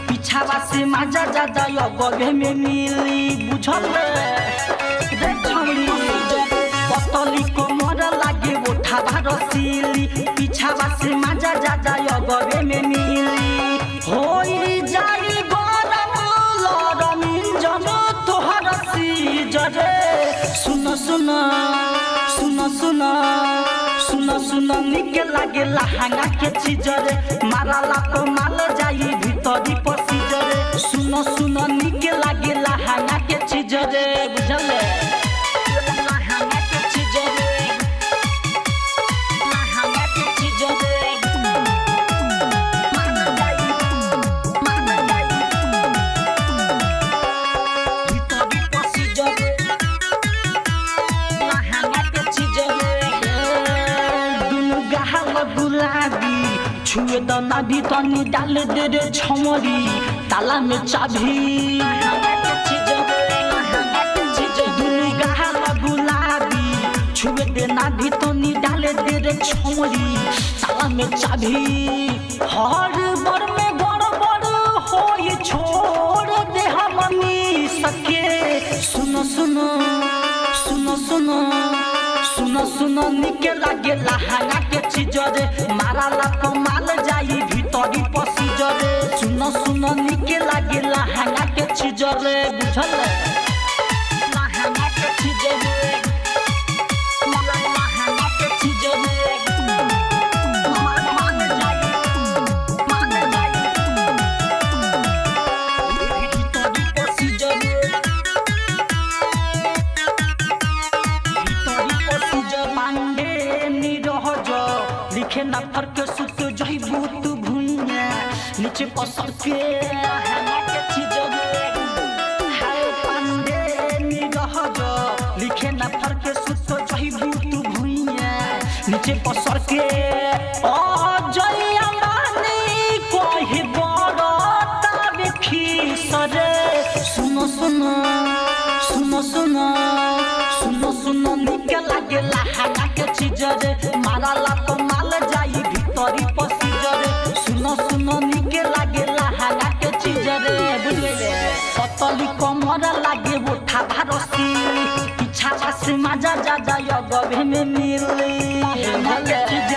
पिछावा से मजा ज्यादा गगे में मिली बुझल पतली कोमर लागे ओठा रसीली पिछावा से मजा ज्यादा गगे में मिली होई जाई गरम लरम इंजन तोहर सीजरे सुन सुन सुन सुन सुन सुन निके लागे लहंगा के चीजरे माराला तो माल जाई भीतरी पसीजरे सुन सुन निके लागे लहंगा के चीजरे बुझले लहंगा के चीजरे लहंगा के चीजरे मान जाई भीतरी पसीजरे लहंगा के चीजरे गुलाबी छुए दाना भी तनी डाल दे रे छमरी ताला में चाबी गुलाबी छुए देना भी तनी डाल दे रे छमरी ताला में चाबी हर बर में गड़बड़ हो ये छोड़ दे हमनी सके सुनो सुनो सुनो सुनो सुनो सुनो निके लागे लहंगा के चीजरे माराला तो माल जाई भीतरी पसीजरे सुनो सुनो निके लागे लहंगा के चीजरे बुझल लहंगा के चीजरे लहंगा के चीजरे मान जाई भीतरी पसीजरे लिखे ना फरके सुत जही भूत भुइया नीचे पसर के लहंगा के चीजरे हाय पांडे निरह जो लिखे ना फरके सुत जही भूत भुइया नीचे पसर के ओ जइया मानी कोई बड़ ताबे खीसरे सुनो सुनो सुनो सुनो सुनो सुनो निके लागे लहंगा के चीजरे माराला तो माल जाई भीतरी पसीजरे सुनो सुनो निके लागे लहंगा के चीजरे बुझले पतली कोमर लागे ओठा रसीली पिछावा से मजा ज्यादा गगे में मिली लहंगा के चीजरे